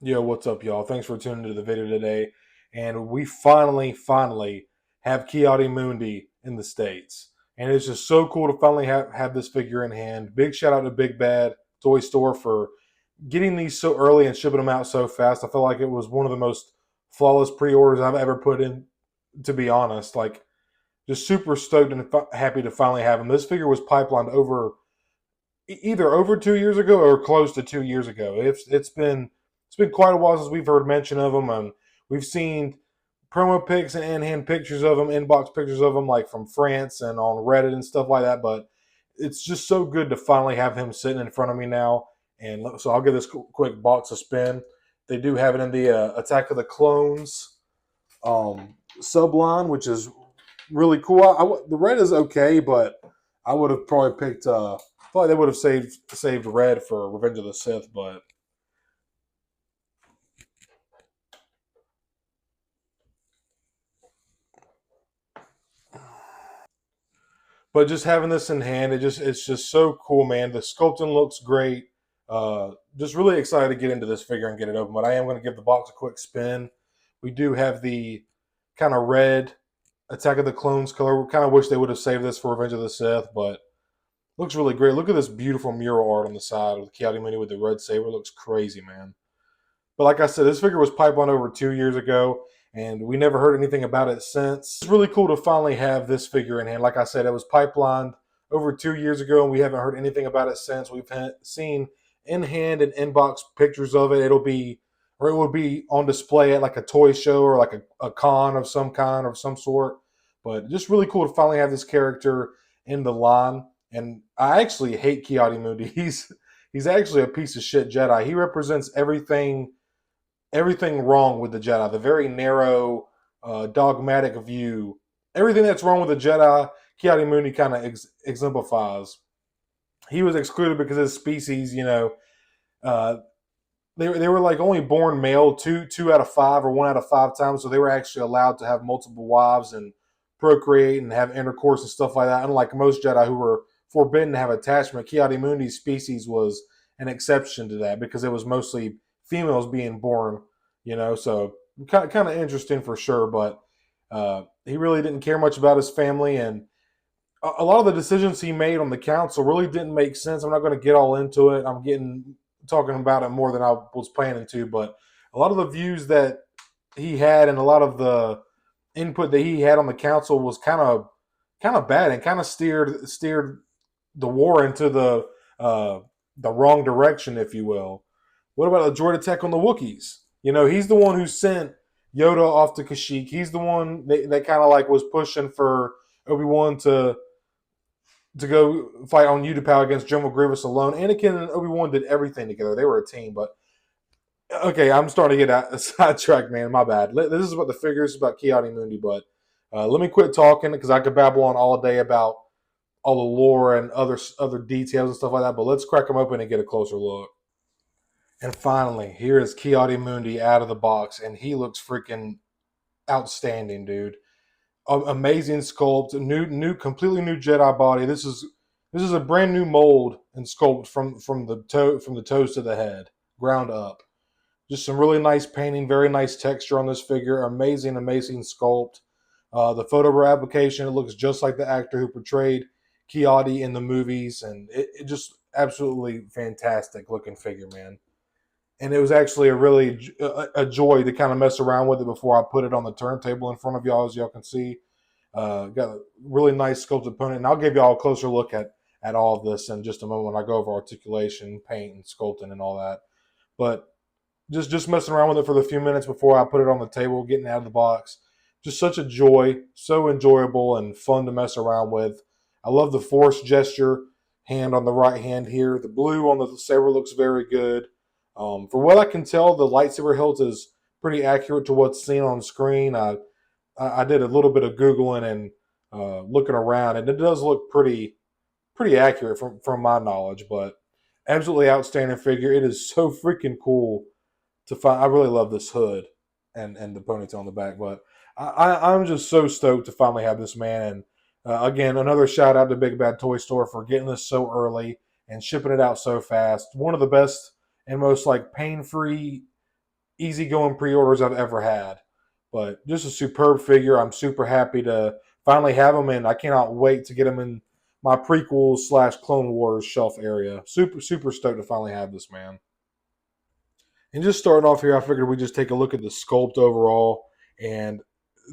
Yo, what's up, y'all? Thanks for tuning into the video today. And we finally have Ki-Adi-Mundi in the States. And it's just so cool to finally have this figure in hand. Big shout out to Big Bad Toy Store for getting these so early and shipping them out so fast. I feel like it was one of the most flawless pre-orders I've ever put in, to be honest. Like, just super stoked and happy to finally have him. This figure was pipelined either over 2 years ago or close to 2 years ago. It's been quite a while since we've heard mention of them, and we've seen promo pics and in-hand pictures of them, inbox pictures of them, like from France and on Reddit and stuff like that. But it's just so good to finally have him sitting in front of me now. And so I'll give this quick box a spin. They do have it in the Attack of the Clones subline, which is really cool. The red is okay, but I would have probably picked. Probably they would have saved red for Revenge of the Sith, but just having this in hand, it's just so cool, man. The sculpting looks great. Just really excited to get into this figure and get it open. But I am going to give the box a quick spin. We do have the kind of red Attack of the Clones color. We kind of wish they would have saved this for Revenge of the Sith, but looks really great. Look at this beautiful mural art on the side with Ki-Adi-Mundi with the red saber. Looks crazy, man. But like I said, this figure was pipelined over 2 years ago, and we never heard anything about it since. It's really cool to finally have this figure in hand. Like I said, it was pipelined over 2 years ago, and we haven't heard anything about it since. We've seen in hand and inbox pictures of it. It would be on display at like a toy show or like a con of some kind or some sort. But just really cool to finally have this character in the line. And I actually hate Ki-Adi-Mundi. He's actually a piece of shit Jedi. He represents everything wrong with the Jedi. The very narrow, dogmatic view. Everything that's wrong with the Jedi, Ki-Adi-Mundi kind of exemplifies. He was excluded because his species, uh, they were like only born male two out of five or 1 out of 5 times, so they were actually allowed to have multiple wives and procreate and have intercourse and stuff like that. Unlike most Jedi who were forbidden to have attachment, Ki-Adi-Mundi's species was an exception to that because it was mostly females being born. So kind of interesting for sure. But he really didn't care much about his family, and a lot of the decisions he made on the council really didn't make sense. I'm not going to get all into it. I'm getting talking about it more than I was planning to, but a lot of the views that he had and a lot of the input that he had on the council was kind of bad and kind of steered the war into the wrong direction, if you will. What about the droid attack on the Wookiees? He's the one who sent Yoda off to Kashyyyk. He's the one that kind of like was pushing for Obi-Wan to go fight on Utapau against General Grievous alone. Anakin and Obi-Wan did everything together. They were a team. But okay, I'm starting to get sidetracked, man. My bad. This is about the figures, about Ki-Adi-Mundi, but let me quit talking because I could babble on all day about all the lore and other details and stuff like that. But let's crack them open and get a closer look. And finally, here is Ki-Adi-Mundi out of the box, and he looks freaking outstanding, dude. Amazing sculpt, completely new Jedi body. This is a brand new mold and sculpt from the toes to the head, ground up. Just some really nice painting, very nice texture on this figure. Amazing sculpt. The photo application, it looks just like the actor who portrayed Ki-Adi in the movies, and it just absolutely fantastic looking figure, man. And it was actually a joy to kind of mess around with it before I put it on the turntable in front of y'all, as y'all can see. Got a really nice sculpted opponent, and I'll give y'all a closer look at all of this in just a moment when I go over articulation, paint, and sculpting and all that. But just messing around with it for the few minutes before I put it on the table, getting out of the box. Just such a joy, so enjoyable and fun to mess around with. I love the force gesture hand on the right hand here. The blue on the saber looks very good. For what I can tell, the lightsaber hilt is pretty accurate to what's seen on screen. I did a little bit of Googling and looking around, and it does look pretty accurate from my knowledge, but absolutely outstanding figure. It is so freaking cool to find. I really love this hood and the ponytail on the back, but I'm just so stoked to finally have this man. And again, another shout out to Big Bad Toy Store for getting this so early and shipping it out so fast. One of the best and most like pain free easygoing pre-orders I've ever had. But just a superb figure. I'm super happy to finally have him, and I cannot wait to get him in my prequels slash Clone Wars shelf area. Super stoked to finally have this, man. And just starting off here, I figured we just take a look at the sculpt overall. And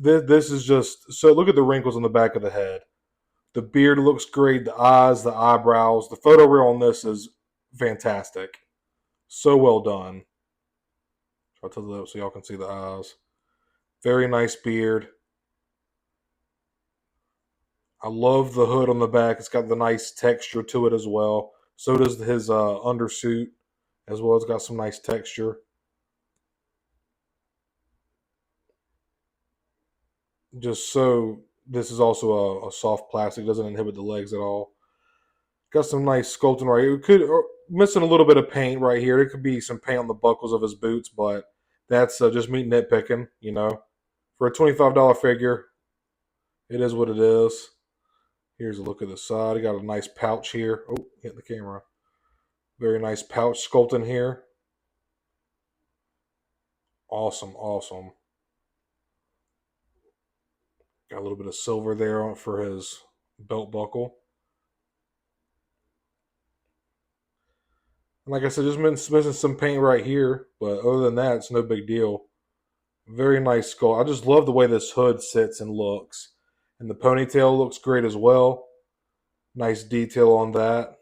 this is just so look at the wrinkles on the back of the head. The beard looks great, the eyes, the eyebrows. The photo reel on this is fantastic. So well done. I'll tilt it up so y'all can see the eyes. Very nice beard. I love the hood on the back. It's got the nice texture to it as well. So does his undersuit as well. It's got some nice texture. Just so this is also a soft plastic. Doesn't inhibit the legs at all. Got some nice sculpting right here. It could missing a little bit of paint right here. It could be some paint on the buckles of his boots, but that's just me nitpicking. You know, for a $25 figure, it is what it is. Here's a look at the side. He got a nice pouch here. Oh, hit the camera. Very nice pouch sculpting here. Awesome, awesome. Got a little bit of silver there for his belt buckle. And like I said, just missing some paint right here, but other than that, it's no big deal. Very nice skull. I just love the way this hood sits and looks. And the ponytail looks great as well. Nice detail on that.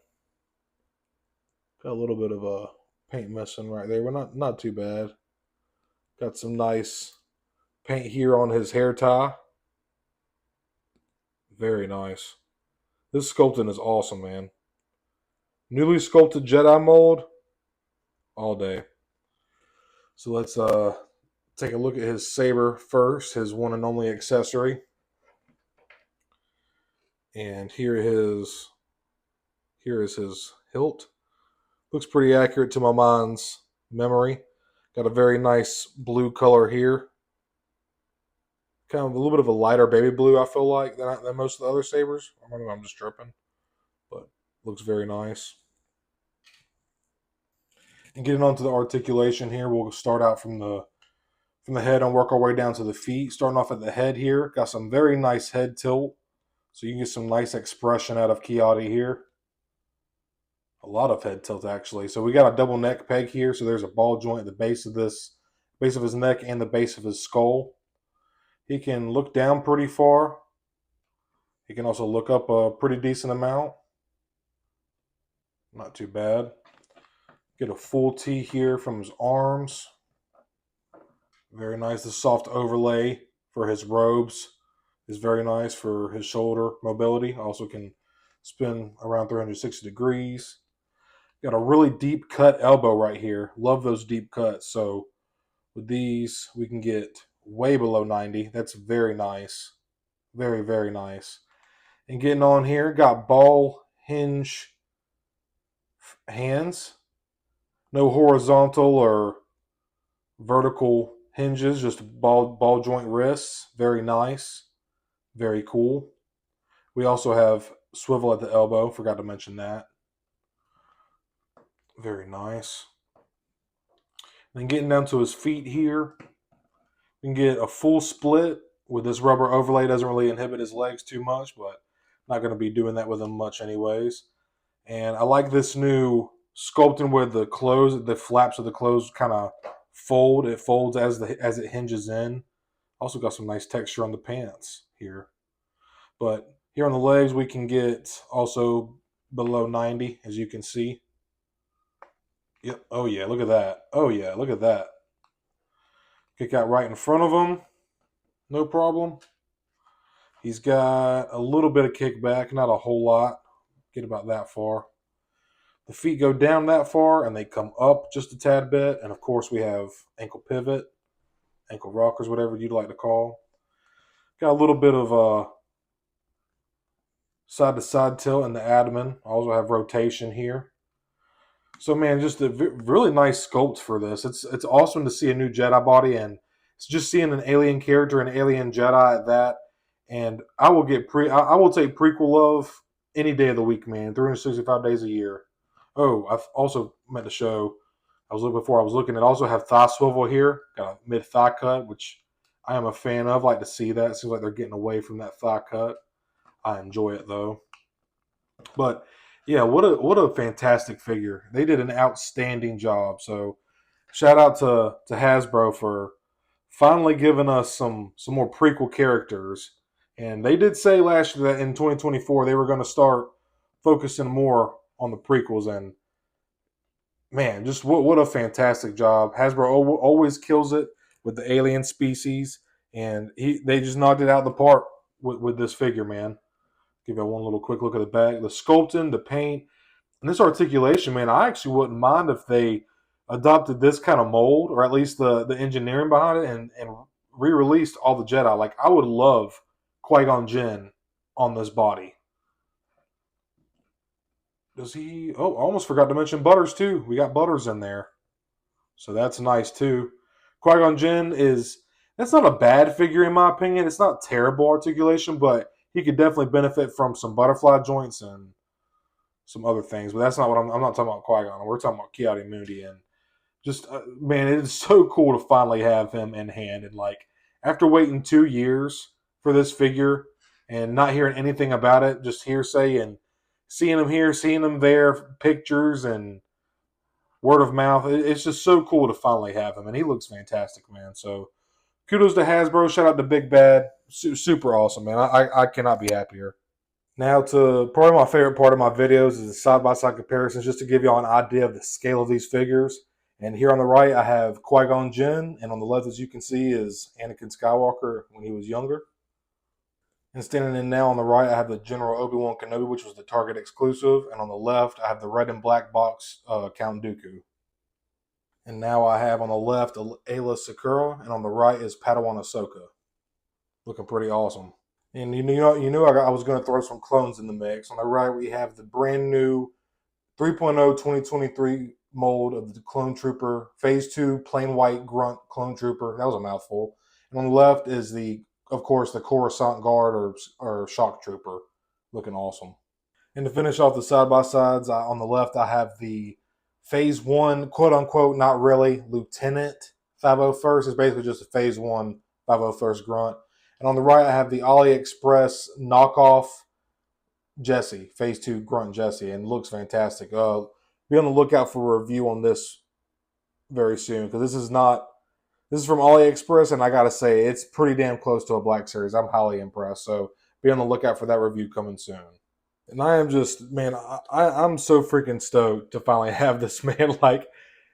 Got a little bit of a paint missing right there, but not too bad. Got some nice paint here on his hair tie. Very nice. This sculpting is awesome, man. Newly sculpted Jedi mold all day. So let's take a look at his saber first, his one and only accessory. And here is his hilt. Looks pretty accurate to my mind's memory. Got a very nice blue color here. Kind of a little bit of a lighter baby blue, I feel like, than most of the other sabers. I mean, I'm just tripping. But looks very nice. And getting on to the articulation here, we'll start out from the head and work our way down to the feet. Starting off at the head here, got some very nice head tilt. So you can get some nice expression out of Ki-Adi here. A lot of head tilt, actually. So we got a double neck peg here. So there's a ball joint at the base of his neck and the base of his skull. He can look down pretty far. He can also look up a pretty decent amount. Not too bad. Get a full T here from his arms. Very nice. The soft overlay for his robes is very nice for his shoulder mobility. Also can spin around 360 degrees. Got a really deep cut elbow right here. Love those deep cuts. So with these, we can get way below 90. That's very nice. Very, very nice. And getting on here, got ball hinge hands. No horizontal or vertical hinges, just ball joint wrists. Very nice. Very cool. We also have swivel at the elbow. Forgot to mention that. Very nice. Then getting down to his feet here, we can get a full split with this rubber overlay. Doesn't really inhibit his legs too much, but not going to be doing that with him much anyways. And I like this new sculpting where the flaps of the clothes kind of fold. It folds as it hinges in. Also got some nice texture on the pants here. But here on the legs, we can get also below 90, as you can see. Yep. Oh, yeah. Look at that. Oh, yeah. Look at that. Kick out right in front of him. No problem. He's got a little bit of kickback, not a whole lot. Get about that far. The feet go down that far, and they come up just a tad bit. And, of course, we have ankle pivot, ankle rockers, whatever you'd like to call. Got a little bit of side-to-side tilt in the abdomen. I also have rotation here. So, man, just a really nice sculpt for this. It's awesome to see a new Jedi body, and it's just seeing an alien character, an alien Jedi at that. And I will take prequel love any day of the week, man. 365 days a year. Oh, I've also meant to show I was looking before. I was looking at also have thigh swivel here. Got a mid thigh cut, which I am a fan of. Like to see that. It seems like they're getting away from that thigh cut. I enjoy it though. But yeah, what a fantastic figure. They did an outstanding job. So shout out to Hasbro for finally giving us some more prequel characters. And they did say last year that in 2024 they were going to start focusing more on the prequels. And man, just what a fantastic job. Hasbro always kills it with the alien species, and they just knocked it out of the park with this figure, man. Give you one little quick look at the back, the sculpting, the paint, and this articulation, man. I actually wouldn't mind if they adopted this kind of mold, or at least the engineering behind it, and re-released all the Jedi. Like I would love Qui-Gon Jinn on this body. Does he? Oh, I almost forgot to mention Butters too. We got Butters in there, so that's nice too. Qui-Gon Jinn is that's not a bad figure in my opinion. It's not terrible articulation, but he could definitely benefit from some butterfly joints and some other things. But that's not what I'm not talking about Qui-Gon. We're talking about Ki-Adi-Mundi, and just man, it is so cool to finally have him in hand. And like after waiting 2 years for this figure and not hearing anything about it, just hearsay and seeing him here, seeing him there, pictures and word of mouth. It's just so cool to finally have him, and he looks fantastic, man. So kudos to Hasbro. Shout out to Big Bad. Super awesome, man. I cannot be happier. Now to probably my favorite part of my videos is the side-by-side comparisons, just to give y'all an idea of the scale of these figures. And here on the right, I have Qui-Gon Jinn, and on the left, as you can see, is Anakin Skywalker when he was younger. And standing in now on the right, I have the General Obi-Wan Kenobi, which was the Target exclusive. And on the left, I have the red and black box Count Dooku. And now I have on the left Ayla Sakura, and on the right is Padawan Ahsoka. Looking pretty awesome. And you knew I was going to throw some clones in the mix. On the right, we have the brand new 3.0 2023 mold of the Clone Trooper, Phase 2 plain white grunt Clone Trooper. That was a mouthful. And on the left is of course, the Coruscant Guard or Shock Trooper. Looking awesome. And to finish off the side-by-sides, on the left, I have the Phase 1, quote-unquote, not really, Lieutenant 501st. It's basically just a Phase 1 501st grunt. And on the right, I have the AliExpress knockoff Jesse, Phase 2 grunt Jesse, and looks fantastic. Be on the lookout for a review on this very soon, because this is from AliExpress, and I gotta say, it's pretty damn close to a Black Series. I'm highly impressed, so be on the lookout for that review coming soon. And I am just, man, I'm so freaking stoked to finally have this, man. Like,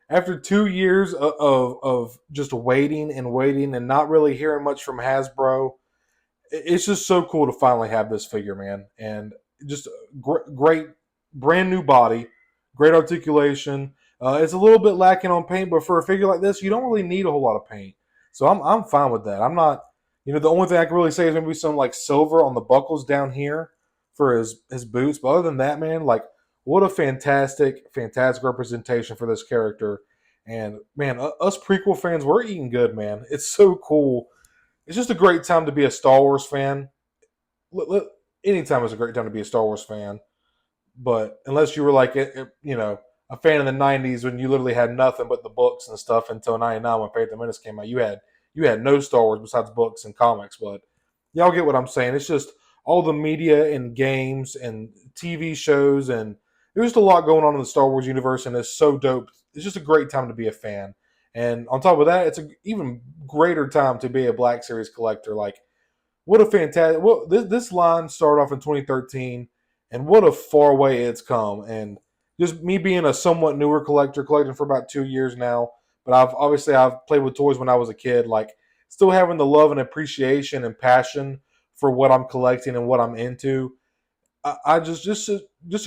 after 2 years of just waiting and not really hearing much from Hasbro, it's just so cool to finally have this figure, man. And just great, brand new body, great articulation. It's a little bit lacking on paint, but for a figure like this, you don't really need a whole lot of paint. So I'm fine with that. I'm not, the only thing I can really say is maybe some like silver on the buckles down here for his boots. But other than that, man, like what a fantastic representation for this character. And man, us prequel fans, we're eating good, man. It's so cool. It's just a great time to be a Star Wars fan. Anytime is a great time to be a Star Wars fan. But unless you were like, a fan in the '90s when you literally had nothing but the books and stuff until '99 when Phantom Menace came out, you had no Star Wars besides books and comics. But y'all get what I'm saying. It's just all the media and games and TV shows, and there's just a lot going on in the Star Wars universe, and it's so dope. It's just a great time to be a fan. And on top of that, it's an even greater time to be a Black Series collector. Like, what a fantastic! Well, this line started off in 2013, and what a far way it's come. And just me being a somewhat newer collector, collecting for about 2 years now, but I've played with toys when I was a kid. Like, still having the love and appreciation and passion for what I'm collecting and what I'm into. I just a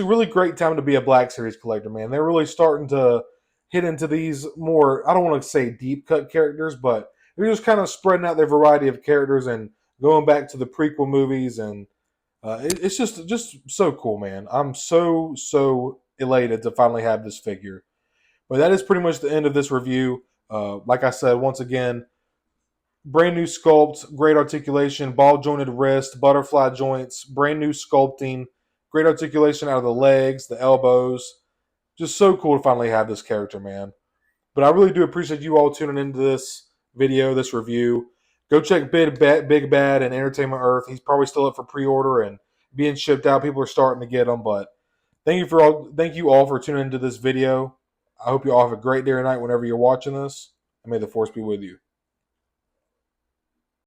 really great time to be a Black Series collector, man. They're really starting to hit into these more, I don't want to say deep cut characters, but they're just kind of spreading out their variety of characters and going back to the prequel movies, and it's just so cool, man. I'm so elated to finally have this figure. But that is pretty much the end of this review. Like I said, once again, brand new sculpt, great articulation, ball jointed wrist, butterfly joints, brand new sculpting, great articulation out of the legs, the elbows. Just so cool to finally have this character, man. But I really do appreciate you all tuning into this video, this review. Go check Big Bad and Entertainment Earth. He's probably still up for pre-order and being shipped out. People are starting to get them, but thank you all for tuning into this video. I hope you all have a great day or night whenever you're watching this, and may the force be with you.